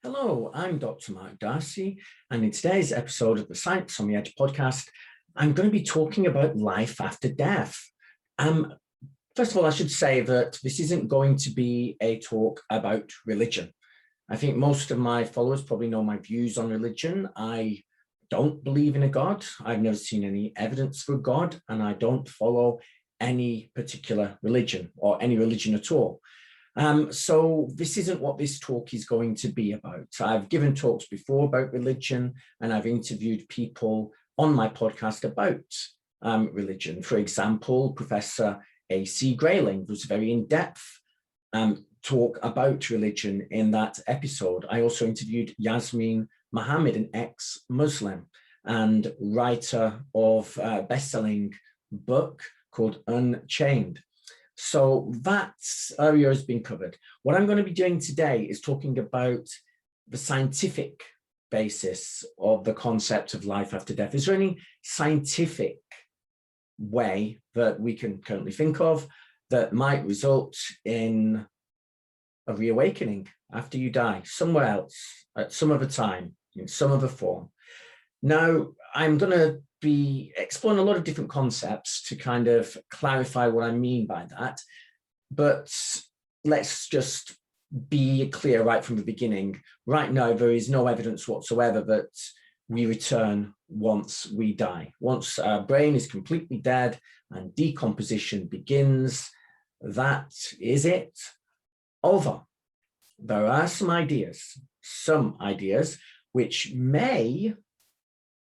Hello, I'm Dr. Mark Darcy, and in today's episode of the Science on the Edge podcast, I'm going to be talking about life after death. First of all, I should say that this isn't going to be a talk about religion. I think most of my followers probably know my views on religion. I don't believe in a God. I've never seen any evidence for God, and I don't follow any particular religion or any religion at all. So this isn't what this talk is going to be about. I've given talks before about religion, and I've interviewed people on my podcast about religion. For example, Professor A.C. Grayling was very in-depth talk about religion in that episode. I also interviewed Yasmin Mohammed, an ex-Muslim and writer of a best-selling book called Unchained. So that area has been covered. What I'm going to be doing today is talking about the scientific basis of the concept of life after death. Is there any scientific way that we can currently think of that might result in a reawakening after you die somewhere else at some other time, in some other form? Now, I'm going to be exploring a lot of different concepts to kind of clarify what I mean by that. But let's just be clear right from the beginning. Right now, there is no evidence whatsoever that we return once we die. Once our brain is completely dead and decomposition begins, that is it. Although there are some ideas which may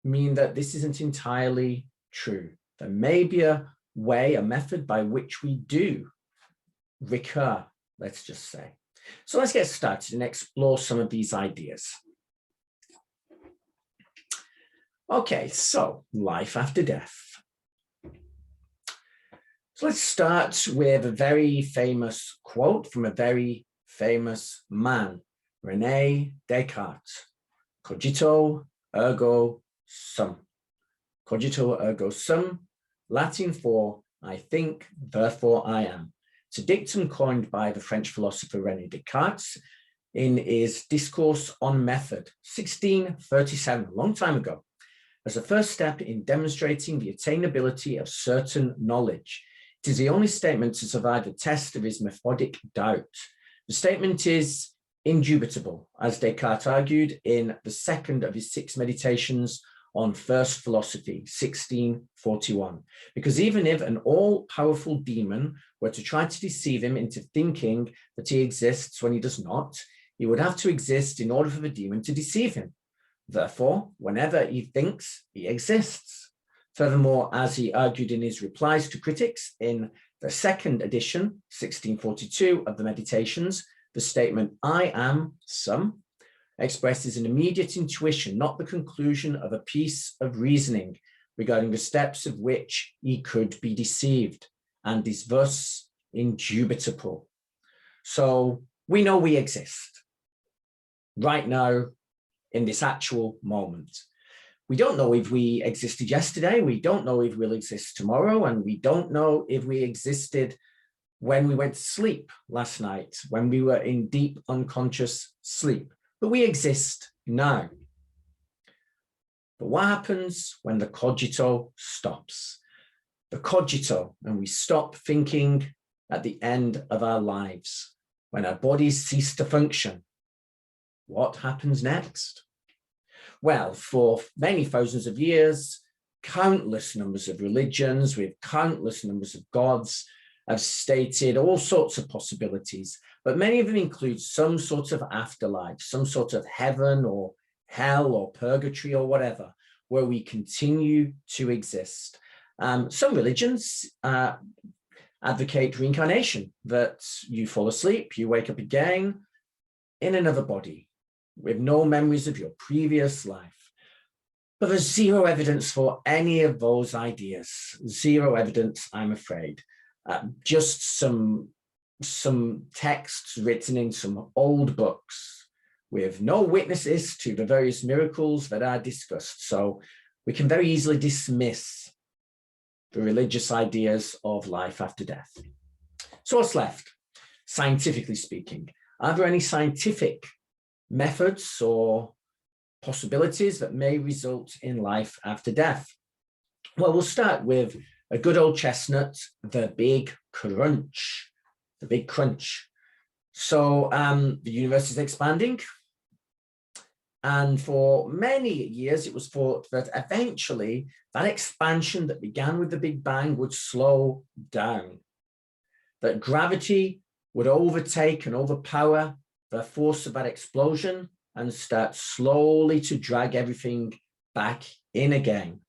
mean that this isn't entirely true. There may be a way, a method by which we do recur, let's just say. So let's get started and explore some of these ideas. Okay, so life after death. So let's start with a very famous quote from a very famous man, René Descartes. Cogito ergo sum. Cogito ergo sum, Latin for I think, therefore I am. It's a dictum coined by the French philosopher René Descartes in his Discourse on Method, 1637, a long time ago, as a first step in demonstrating the attainability of certain knowledge. It is the only statement to survive the test of his methodic doubt. The statement is indubitable, as Descartes argued in the second of his 6 meditations on first philosophy, 1641, because even if an all-powerful demon were to try to deceive him into thinking that he exists when he does not, he would have to exist in order for the demon to deceive him. Therefore, whenever he thinks, he exists. Furthermore, as he argued in his replies to critics in the second edition, 1642 of the Meditations, the statement, I am some, expresses an immediate intuition, not the conclusion of a piece of reasoning regarding the steps of which he could be deceived, and is thus indubitable. So we know we exist right now in this actual moment. We don't know if we existed yesterday, we don't know if we'll exist tomorrow, and we don't know if we existed when we went to sleep last night, when we were in deep unconscious sleep. But we exist now. But what happens when the cogito stops? The cogito, and we stop thinking at the end of our lives, when our bodies cease to function. What happens next? Well, for many thousands of years, countless numbers of religions with countless numbers of gods have stated all sorts of possibilities, but many of them include some sort of afterlife, some sort of heaven or hell or purgatory or whatever, where we continue to exist. Some religions advocate reincarnation, that you fall asleep, you wake up again in another body with no memories of your previous life. But there's zero evidence for any of those ideas. Zero evidence, I'm afraid. Just some texts written in some old books with no witnesses to the various miracles that are discussed. So we can very easily dismiss the religious ideas of life after death. So what's left, scientifically speaking? Are there any scientific methods or possibilities that may result in life after death. Well, we'll start with a good old chestnut, the big crunch, the big crunch. So the universe is expanding. And for many years, it was thought that eventually that expansion that began with the Big Bang would slow down, that gravity would overtake and overpower the force of that explosion and start slowly to drag everything back in again.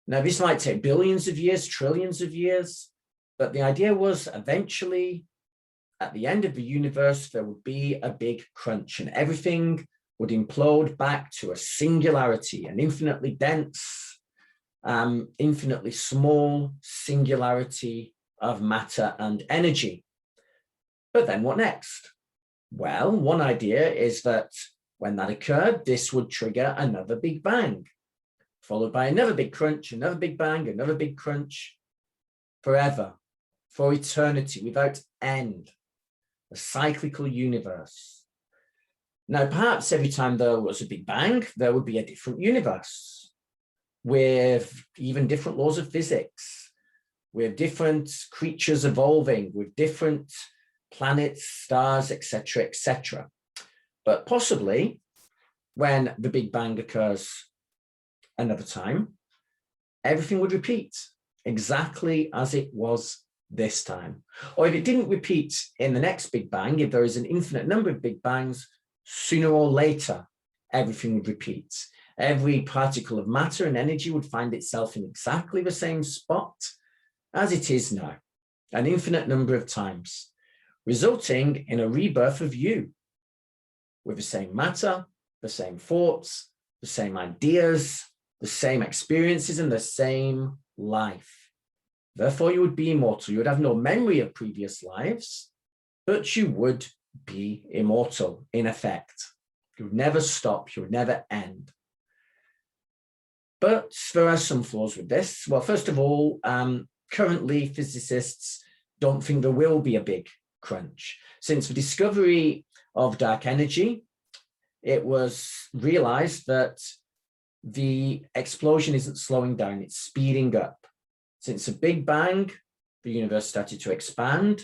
Now, this might take billions of years, trillions of years, but the idea was eventually, at the end of the universe, there would be a big crunch and everything would implode back to a singularity, an infinitely dense, infinitely small singularity of matter and energy. But then what next? Well, one idea is that when that occurred, this would trigger another Big Bang, followed by another big crunch, another Big Bang, another big crunch, forever, for eternity, without end, a cyclical universe. Now, perhaps every time there was a Big Bang, there would be a different universe with even different laws of physics, with different creatures evolving, with different planets, stars, etc., etc. But possibly when the Big Bang occurs another time, everything would repeat exactly as it was this time. Or if it didn't repeat in the next Big Bang, if there is an infinite number of Big Bangs, sooner or later, everything would repeat. Every particle of matter and energy would find itself in exactly the same spot as it is now, an infinite number of times, resulting in a rebirth of you, with the same matter, the same thoughts, the same ideas, the same experiences, and the same life. Therefore, you would be immortal. You would have no memory of previous lives, but you would be immortal, in effect. You would never stop, you would never end. But there are some flaws with this. Well, first of all, currently physicists don't think there will be a big crunch. Since the discovery of dark energy, it was realized that the explosion isn't slowing down, it's speeding up. Since the Big Bang, the universe started to expand.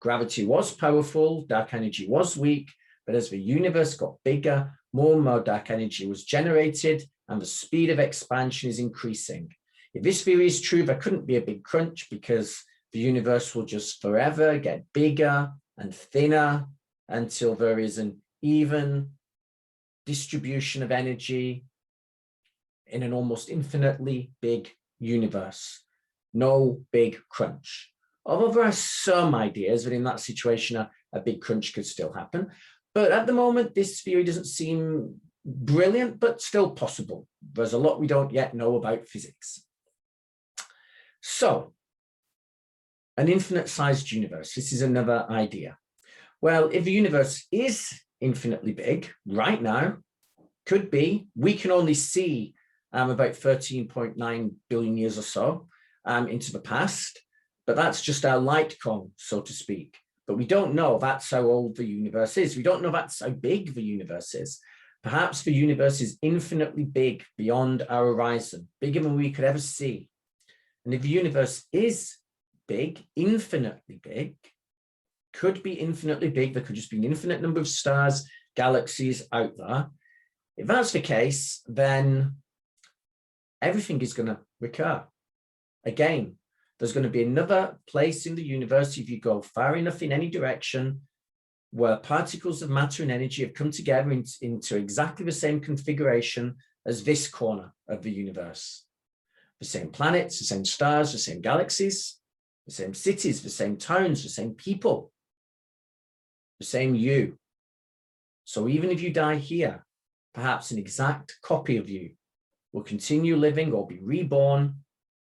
Gravity was powerful, dark energy was weak, but as the universe got bigger, more and more dark energy was generated, and the speed of expansion is increasing. If this theory is true, there couldn't be a big crunch because the universe will just forever get bigger and thinner until there is an even distribution of energy in an almost infinitely big universe. No big crunch. Although there are some ideas that in that situation, a big crunch could still happen. But at the moment, this theory doesn't seem brilliant, but still possible. There's a lot we don't yet know about physics. So, an infinite-sized universe. This is another idea. Well, if the universe is infinitely big right now, could be, we can only see about 13.9 billion years or so into the past. But that's just our light cone, so to speak. But we don't know that's how old the universe is. We don't know that's how big the universe is. Perhaps the universe is infinitely big beyond our horizon, bigger than we could ever see. And if the universe is big, infinitely big, could be infinitely big, there could just be an infinite number of stars, galaxies out there. If that's the case, then everything is going to recur again. There's going to be another place in the universe, if you go far enough in any direction, where particles of matter and energy have come together into exactly the same configuration as this corner of the universe. The same planets, the same stars, the same galaxies, the same cities, the same towns, the same people, the same you. So even if you die here, perhaps an exact copy of you will continue living or be reborn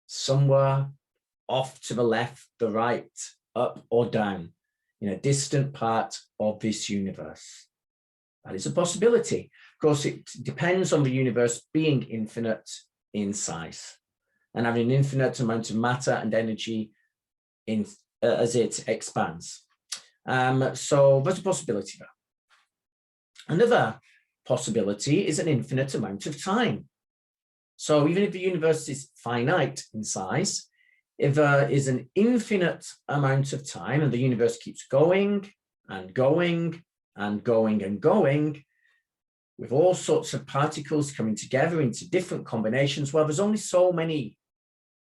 somewhere off to the left, the right, up or down, in a distant part of this universe. That is a possibility. Of course, it depends on the universe being infinite in size and having an infinite amount of matter and energy as it expands. So there's a possibility there. Another possibility is an infinite amount of time. So even if the universe is finite in size, if there is an infinite amount of time and the universe keeps going and going and going and going, with all sorts of particles coming together into different combinations, well, there's only so many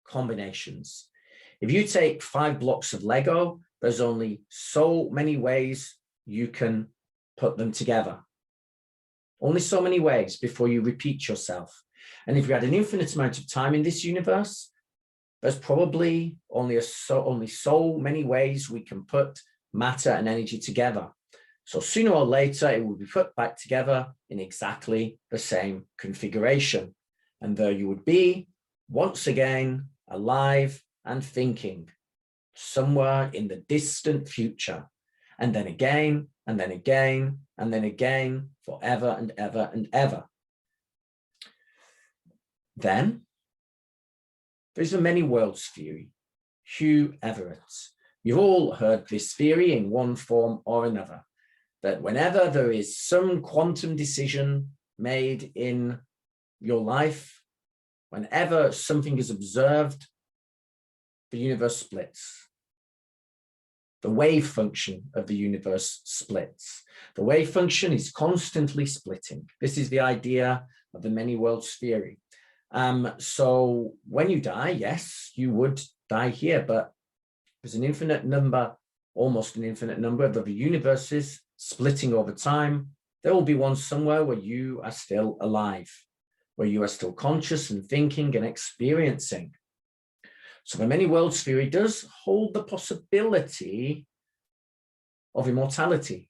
combinations. If you take 5 blocks of Lego, there's only so many ways you can put them together. Only so many ways before you repeat yourself. And if you had an infinite amount of time in this universe, there's probably only so many ways we can put matter and energy together. So sooner or later, it will be put back together in exactly the same configuration. And there you would be, once again, alive and thinking, somewhere in the distant future. And then again, and then again, and then again, forever and ever and ever. Then, there's a many worlds theory, Hugh Everett's. You've all heard this theory in one form or another, that whenever there is some quantum decision made in your life, whenever something is observed, the universe splits. The wave function of the universe splits. The wave function is constantly splitting. This is the idea of the many worlds theory. So when you die, yes, you would die here, but there's an infinite number, almost an infinite number of the universes splitting over time. There will be one somewhere where you are still alive, where you are still conscious and thinking and experiencing. So the many worlds theory does hold the possibility of immortality,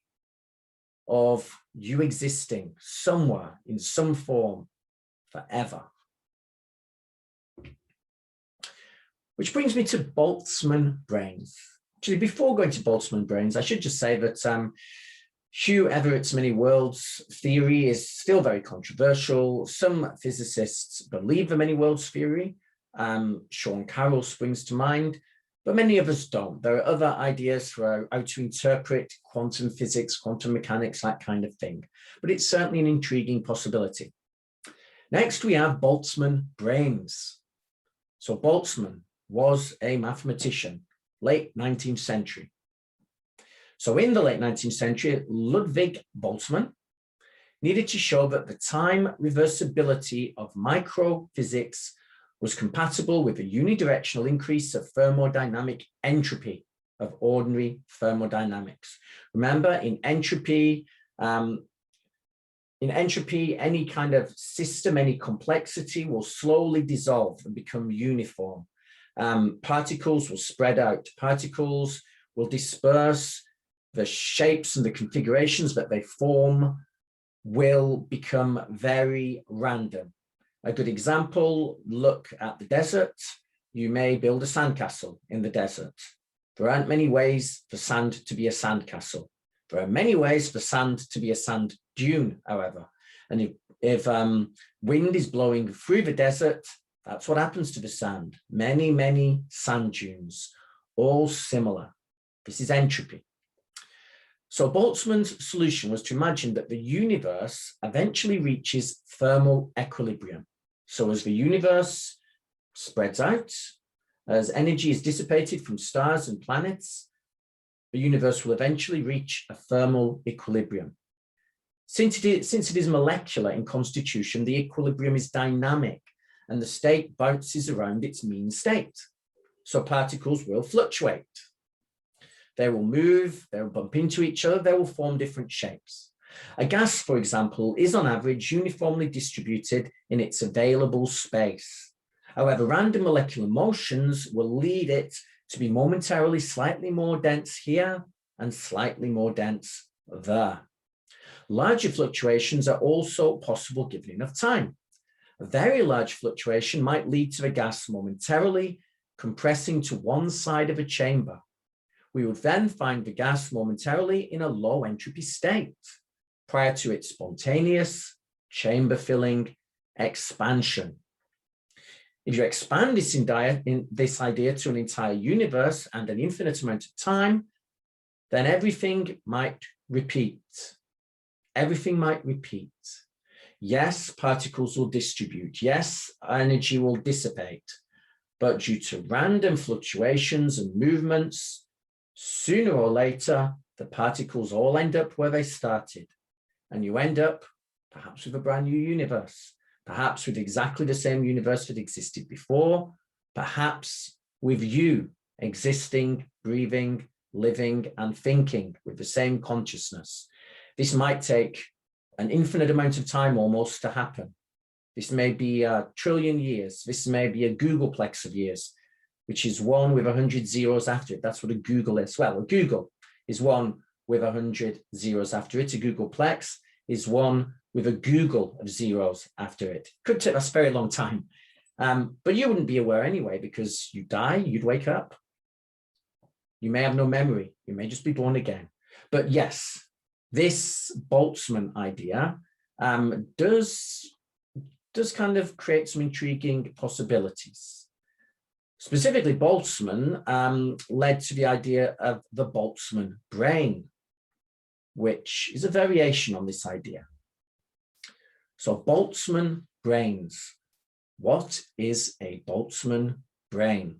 of you existing somewhere in some form forever. Which brings me to Boltzmann brains. Actually, before going to Boltzmann brains, I should just say that Hugh Everett's many worlds theory is still very controversial. Some physicists believe the many worlds theory. Sean Carroll springs to mind, but many of us don't. There are other ideas for how to interpret quantum physics, quantum mechanics, that kind of thing. But it's certainly an intriguing possibility. Next, we have Boltzmann brains. So Boltzmann was a mathematician, late 19th century. So in the late 19th century, Ludwig Boltzmann needed to show that the time reversibility of microphysics was compatible with the unidirectional increase of thermodynamic entropy of ordinary thermodynamics. Remember, in entropy, any kind of system, any complexity will slowly dissolve and become uniform. Particles will spread out. Particles will disperse. The shapes and the configurations that they form will become very random. A good example, look at the desert. You may build a sandcastle in the desert. There aren't many ways for sand to be a sandcastle. There are many ways for sand to be a sand dune, however. And if wind is blowing through the desert, that's what happens to the sand. Many, many sand dunes, all similar. This is entropy. So Boltzmann's solution was to imagine that the universe eventually reaches thermal equilibrium. So as the universe spreads out, as energy is dissipated from stars and planets, the universe will eventually reach a thermal equilibrium. Since it is molecular in constitution, the equilibrium is dynamic and the state bounces around its mean state. So particles will fluctuate. They will move, they will bump into each other, they will form different shapes. A gas, for example, is on average uniformly distributed in its available space. However, random molecular motions will lead it to be momentarily slightly more dense here and slightly more dense there. Larger fluctuations are also possible given enough time. A very large fluctuation might lead to the gas momentarily compressing to one side of a chamber. We would then find the gas momentarily in a low entropy state prior to its spontaneous chamber filling expansion. If you expand this idea to an entire universe and an infinite amount of time, then everything might repeat. everything might repeat. Yes, particles will distribute. Yes, energy will dissipate. But due to random fluctuations and movements, sooner or later, the particles all end up where they started. And you end up perhaps with a brand new universe, perhaps with exactly the same universe that existed before, perhaps with you existing, breathing, living, and thinking with the same consciousness. This might take an infinite amount of time almost to happen. This may be a trillion years. This may be a Googleplex of years, which is one with 100 zeros after it. That's what a Google is. Well, a Google is one with 100 zeros after it. A Googleplex is one with a Google of zeros after it. Could take us a very long time. But you wouldn't be aware anyway, because you die, you'd wake up. You may have no memory. You may just be born again. But yes, this Boltzmann idea does kind of create some intriguing possibilities. Specifically, Boltzmann led to the idea of the Boltzmann brain, which is a variation on this idea. So Boltzmann brains. What is a Boltzmann brain?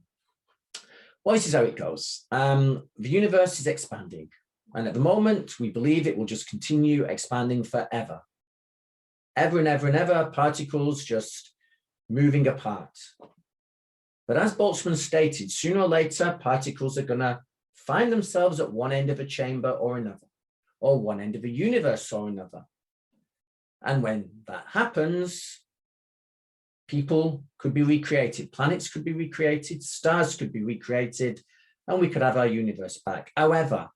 Well, this is how it goes. The universe is expanding. And at the moment, we believe it will just continue expanding forever. Ever and ever and ever, particles just moving apart. But as Boltzmann stated, sooner or later, particles are going to find themselves at one end of a chamber or another, or one end of a universe or another. And when that happens, people could be recreated, planets could be recreated, stars could be recreated, and we could have our universe back. However,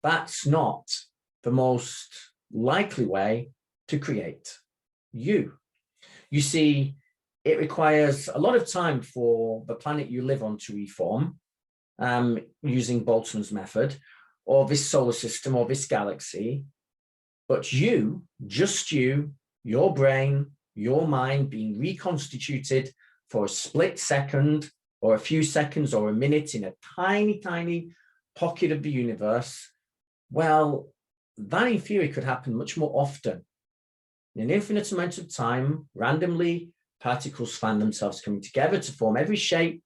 that's not the most likely way to create you. You see, it requires a lot of time for the planet you live on to reform using Boltzmann's method, or this solar system, or this galaxy. But you, just you, your brain, your mind being reconstituted for a split second, or a few seconds, or a minute in a tiny, tiny pocket of the universe, well, that in theory could happen much more often. In an infinite amount of time, randomly, particles find themselves coming together to form every shape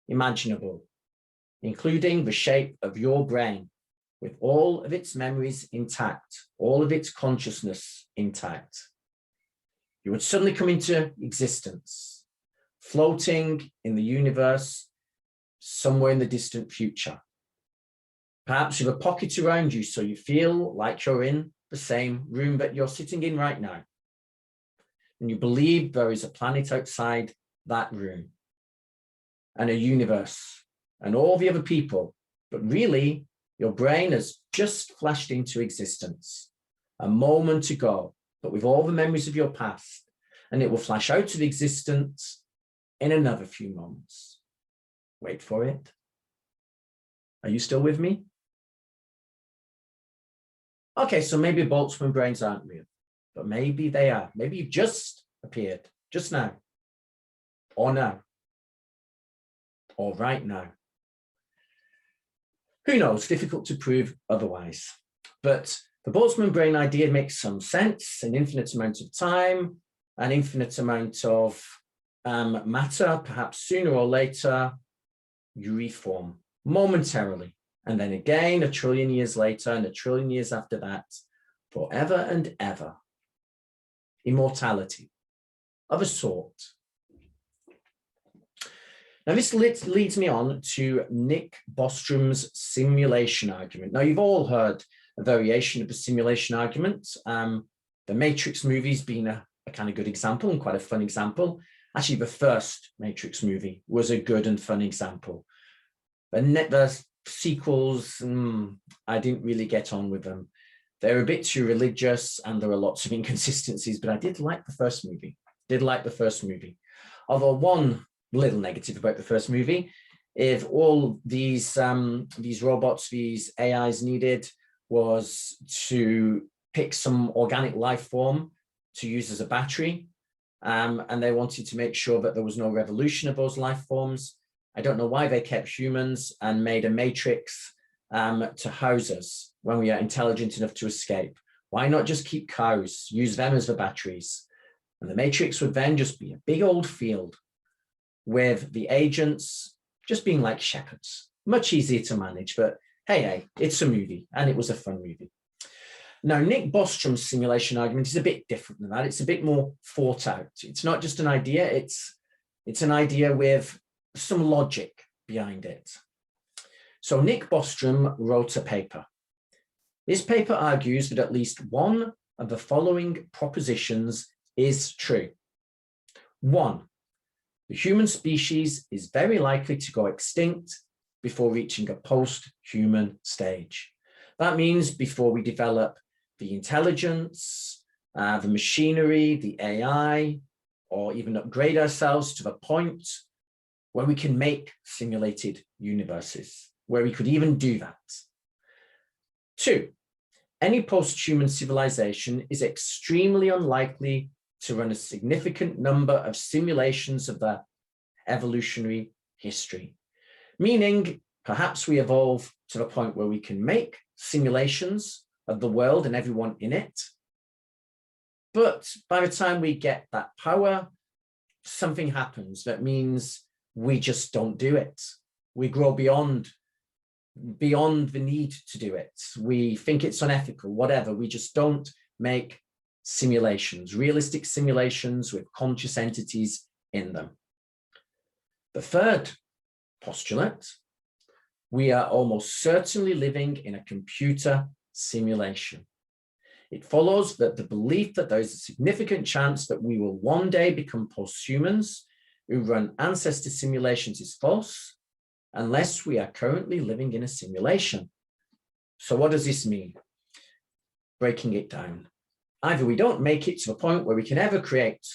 imaginable, including the shape of your brain, with all of its memories intact, all of its consciousness intact. You would suddenly come into existence, floating in the universe, somewhere in the distant future. Perhaps with a pocket around you, so you feel like you're in the same room that you're sitting in right now. And you believe there is a planet outside that room, and a universe, and all the other people. But really, your brain has just flashed into existence a moment ago, but with all the memories of your past, and it will flash out of existence in another few moments. Wait for it. Are you still with me? Okay, so maybe Boltzmann brains aren't real, but maybe they are. Maybe you've just appeared, just now, or now, or right now. Who knows? Difficult to prove otherwise. But the Boltzmann brain idea makes some sense. An infinite amount of time, an infinite amount of matter, perhaps sooner or later, you reform momentarily. And then again, a trillion years later, and a trillion years after that, forever and ever. Immortality of a sort. Now, this leads me on to Nick Bostrom's simulation argument. Now, you've all heard a variation of the simulation argument. The Matrix movies being a kind of good example, and quite a fun example. Actually, the first Matrix movie was a good and fun example. The sequels, I didn't really get on with them. They're a bit too religious, and there are lots of inconsistencies, but I did like the first movie. Although one little negative about the first movie, if all these robots, these AIs needed was to pick some organic life form to use as a battery, and they wanted to make sure that there was no revolution of those life forms. I don't know why they kept humans and made a matrix to house us when we are intelligent enough to escape. Why not just keep cows, use them as the batteries? And the matrix would then just be a big old field with the agents just being like shepherds. Much easier to manage, but hey, it's a movie, and it was a fun movie. Now, Nick Bostrom's simulation argument is a bit different than that. It's a bit more thought out. It's not just an idea, it's an idea with some logic behind it. So Nick Bostrom wrote a paper. This paper argues that at least one of the following propositions is true. 1, the human species is very likely to go extinct before reaching a post-human stage. That means before we develop the intelligence, the machinery, the AI, or even upgrade ourselves to the point where we can make simulated universes, where we could even do that. 2, any post-human civilization is extremely unlikely to run a significant number of simulations of their evolutionary history, meaning perhaps we evolve to the point where we can make simulations of the world and everyone in it. But by the time we get that power, something happens that means we just don't do it. We grow beyond the need to do it. We think it's unethical, whatever. We just don't make simulations, realistic simulations with conscious entities in them. The third postulate, we are almost certainly living in a computer simulation. It follows that the belief that there is a significant chance that we will one day become posthumans who run ancestor simulations is false, unless we are currently living in a simulation. So what does this mean? Breaking it down. Either we don't make it to a point where we can ever create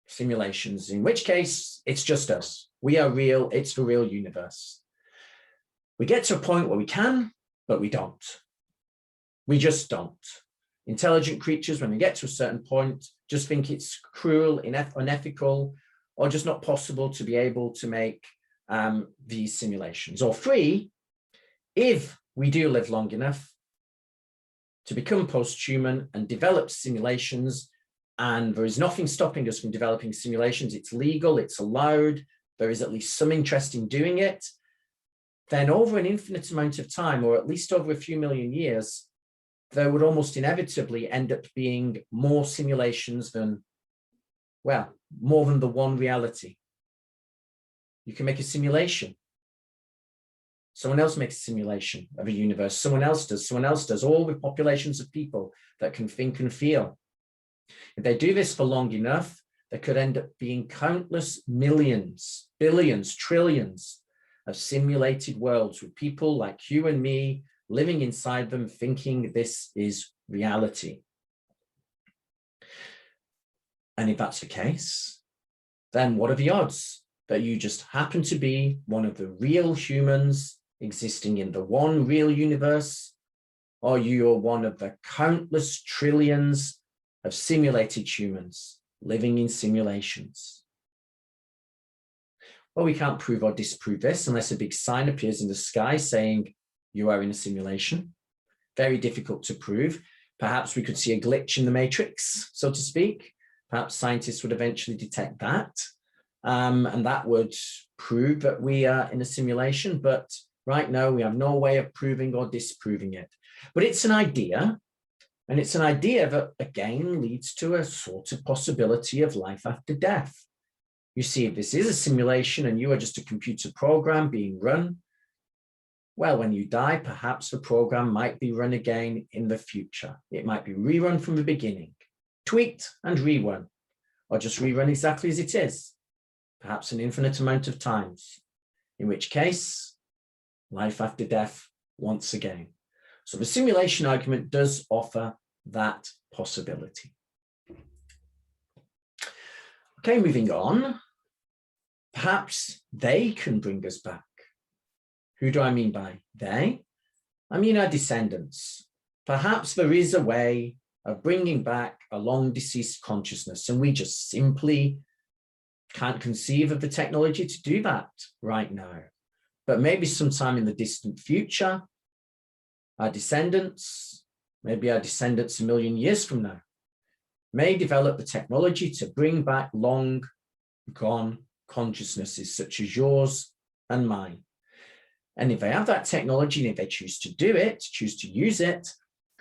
simulations, in which case it's just us. We are real, it's the real universe. We get to a point where we can, but we don't. We just don't. Intelligent creatures, when they get to a certain point, just think it's cruel, unethical, or just not possible to be able to make these simulations. Or 3, if we do live long enough to become post-human and develop simulations, and there is nothing stopping us from developing simulations, it's legal, it's allowed, there is at least some interest in doing it, then over an infinite amount of time, or at least over a few million years, there would almost inevitably end up being more simulations than, well, more than the one reality. You can make a simulation. Someone else makes a simulation of a universe. Someone else does, all with populations of people that can think and feel. If they do this for long enough, there could end up being countless millions, billions, trillions of simulated worlds with people like you and me living inside them, thinking this is reality. And if that's the case, then what are the odds that you just happen to be one of the real humans existing in the one real universe, or you're one of the countless trillions of simulated humans living in simulations? Well, we can't prove or disprove this unless a big sign appears in the sky saying you are in a simulation. Very difficult to prove. Perhaps we could see a glitch in the matrix, so to speak. Perhaps scientists would eventually detect that. And that would prove that we are in a simulation. But right now, we have no way of proving or disproving it. But it's an idea. And it's an idea that, again, leads to a sort of possibility of life after death. You see, if this is a simulation and you are just a computer program being run, well, when you die, perhaps the program might be run again in the future. It might be rerun from the beginning, tweaked and rerun, or just rerun exactly as it is, perhaps an infinite amount of times, in which case, life after death once again. So the simulation argument does offer that possibility. Okay, moving on. Perhaps they can bring us back. Who do I mean by they? I mean our descendants. Perhaps there is a way of bringing back a long deceased consciousness, and we just simply can't conceive of the technology to do that right now. But maybe sometime in the distant future, our descendants maybe our descendants a million years from now, may develop the technology to bring back long gone consciousnesses such as yours and mine. And if they have that technology, and if they choose to do it, choose to use it,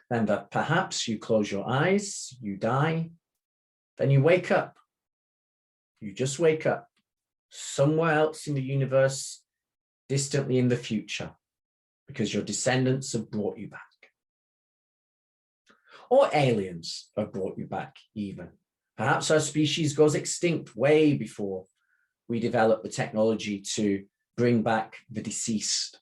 then that perhaps you close your eyes, you die, then you wake up. You just wake up somewhere else in the universe, distantly in the future, because your descendants have brought you back. Or aliens have brought you back even. Perhaps our species goes extinct way before we develop the technology to bring back the deceased.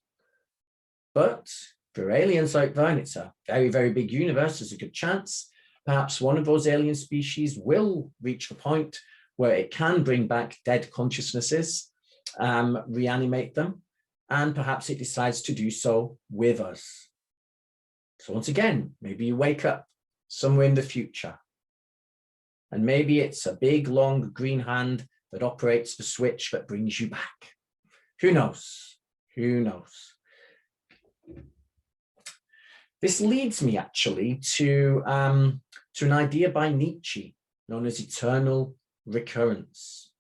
But for aliens out there, and it's a very, very big universe, there's a good chance, perhaps one of those alien species will reach the point where it can bring back dead consciousnesses, reanimate them, and perhaps it decides to do so with us. So once again, maybe you wake up somewhere in the future, and maybe it's a big, long green hand that operates the switch that brings you back. Who knows? Who knows? This leads me actually to an idea by Nietzsche known as eternal recurrence.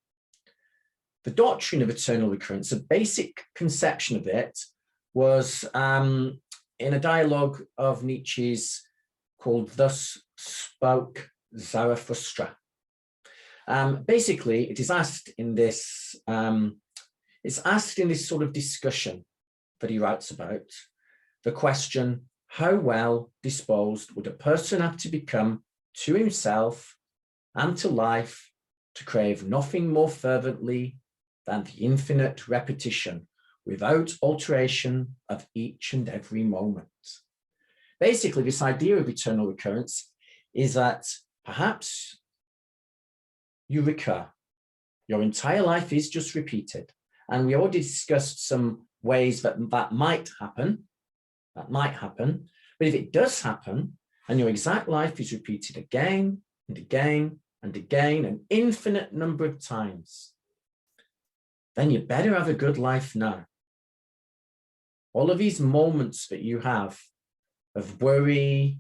The doctrine of eternal recurrence, a basic conception of it, was in a dialogue of Nietzsche's called Thus Spoke Zarathustra. Basically, it is asked in this, sort of discussion that he writes about, the question, how well disposed would a person have to become to himself and to life to crave nothing more fervently than the infinite repetition without alteration of each and every moment. Basically, this idea of eternal recurrence is that perhaps you recur. Your entire life is just repeated. And we already discussed some ways that might happen. But if it does happen, and your exact life is repeated again and again and again, an infinite number of times, then you better have a good life now. All of these moments that you have of worry,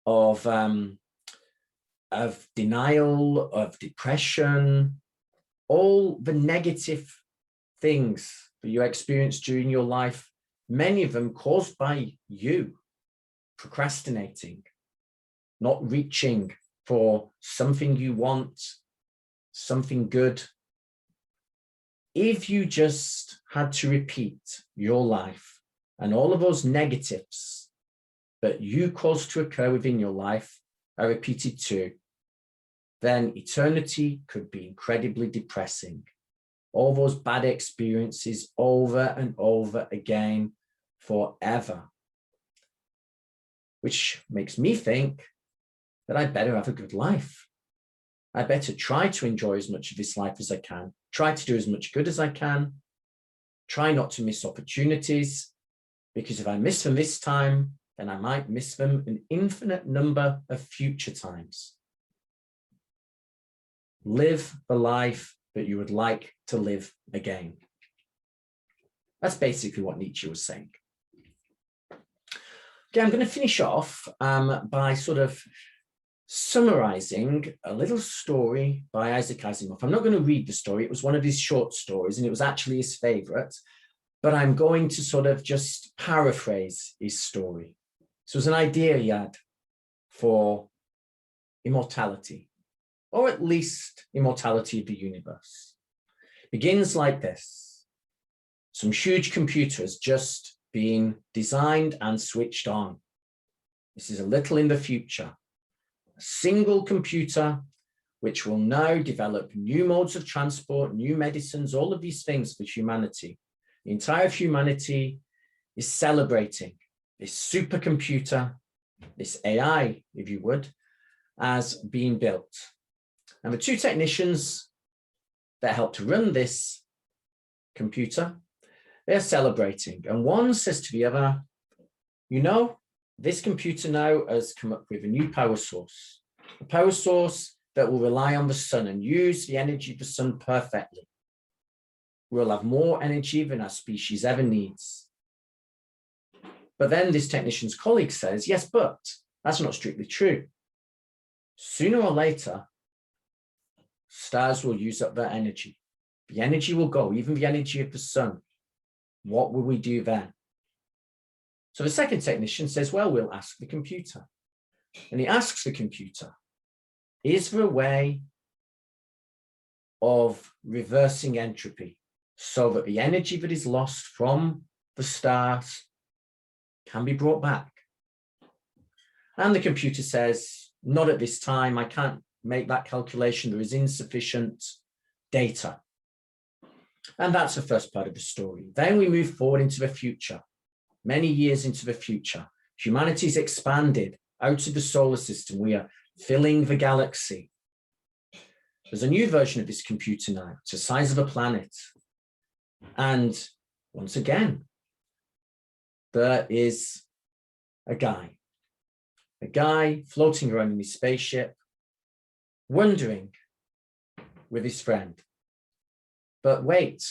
of denial, of depression, all the negative things that you experience during your life, many of them caused by you procrastinating, not reaching for something you want, something good. If you just had to repeat your life and all of those negatives that you caused to occur within your life are repeated too, then eternity could be incredibly depressing. All those bad experiences over and over again forever. Which makes me think that I better have a good life. I better try to enjoy as much of this life as I can, try to do as much good as I can, try not to miss opportunities, because if I miss them this time, then I might miss them an infinite number of future times. Live the life that you would like to live again. That's basically what Nietzsche was saying. Okay, I'm going to finish off by sort of summarizing a little story by Isaac Asimov. I'm not going to read the story. It was one of his short stories, and it was actually his favorite, but I'm going to sort of just paraphrase his story. So it was an idea he had for immortality, or at least immortality of the universe. It begins like this. Some huge computer has just been designed and switched on. This is a little in the future. A single computer which will now develop new modes of transport, new medicines, all of these things for humanity. The entire humanity is celebrating this supercomputer, this AI, if you would, as being built. And the two technicians that help to run this computer, they're celebrating. And one says to the other, you know, this computer now has come up with a new power source, a power source that will rely on the sun and use the energy of the sun perfectly. We'll have more energy than our species ever needs. But then this technician's colleague says, yes, but That's not strictly true. Sooner or later, stars will use up their energy. The energy will go, even the energy of the sun. What will we do then? So the second technician says, well, we'll ask the computer. And he asks the computer, is there a way of reversing entropy so that the energy that is lost from the stars can be brought back? And the computer says, not at this time. I can't make that calculation. There is insufficient data. And that's the first part of the story. Then we move forward into the future. Many years into the future, humanity's expanded out of the solar system. We are filling the galaxy. There's a new version of this computer now. It's the size of a planet. And once again, there is a guy floating around in his spaceship, wondering with his friend, but wait,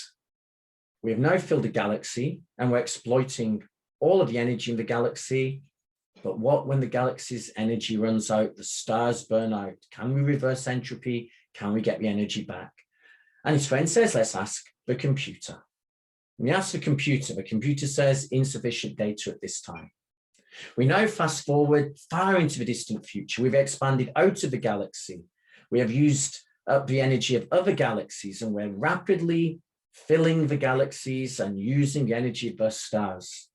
we have now filled a galaxy and we're exploiting all of the energy in the galaxy. But what when the galaxy's energy runs out, the stars burn out? Can we reverse entropy? Can we get the energy back? And his friend says, let's ask the computer. And he asks the computer says insufficient data at this time. We now fast forward far into the distant future. We've expanded out of the galaxy. We have used up the energy of other galaxies, and we're rapidly filling the galaxies and using the energy of the stars.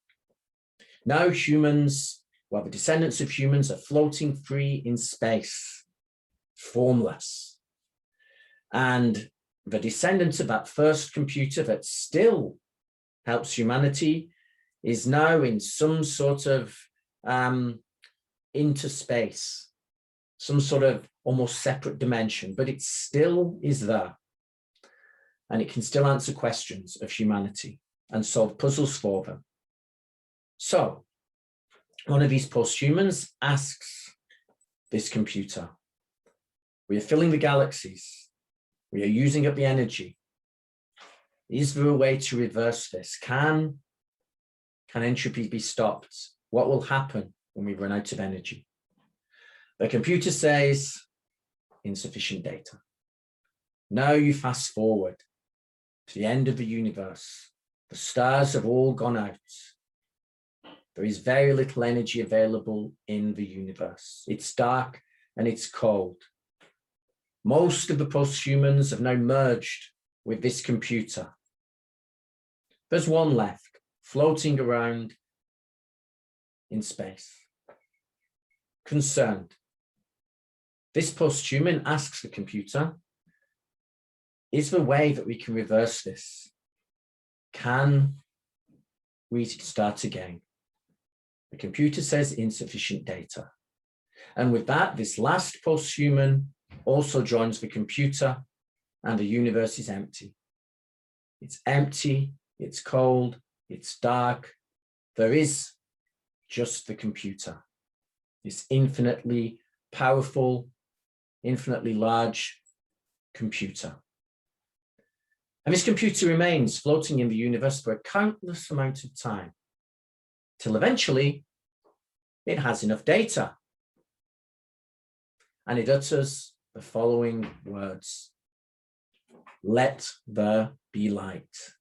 Now humans, well, the descendants of humans are floating free in space, formless. And the descendants of that first computer that still helps humanity is now in some sort of interspace, some sort of almost separate dimension, but it still is there. And it can still answer questions of humanity and solve puzzles for them. So one of these posthumans asks this computer, we are filling the galaxies. We are using up the energy. Is there a way to reverse this? Can entropy be stopped? What will happen when we run out of energy? The computer says, insufficient data. Now you fast forward to the end of the universe. The stars have all gone out. There is very little energy available in the universe. It's dark and it's cold. Most of the posthumans have now merged with this computer. There's one left, floating around in space. Concerned, this posthuman asks the computer, is there a way that we can reverse this? Can we start again? The computer says insufficient data. And with that, this last posthuman also joins the computer, and the universe is empty. It's empty, it's cold, it's dark. There is just the computer, this infinitely powerful, infinitely large computer. And this computer remains floating in the universe for a countless amount of time, till eventually it has enough data. And it utters the following words: let there be light.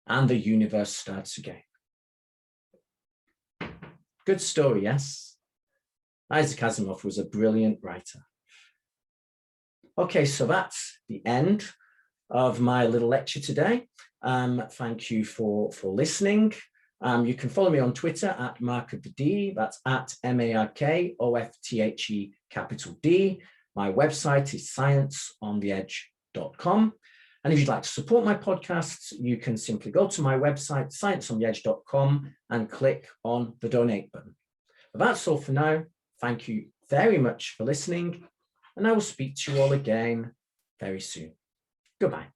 And the universe starts again. Good story, yes? Isaac Asimov was a brilliant writer. Okay, so that's the end of my little lecture today. Thank you for listening. You can follow me on Twitter at Mark of the D. That's at MarkOfthe capital D. My website is scienceontheedge.com. And if you'd like to support my podcasts, you can simply go to my website, scienceontheedge.com, and click on the donate button. But that's all for now. Thank you very much for listening, and I will speak to you all again very soon. Goodbye.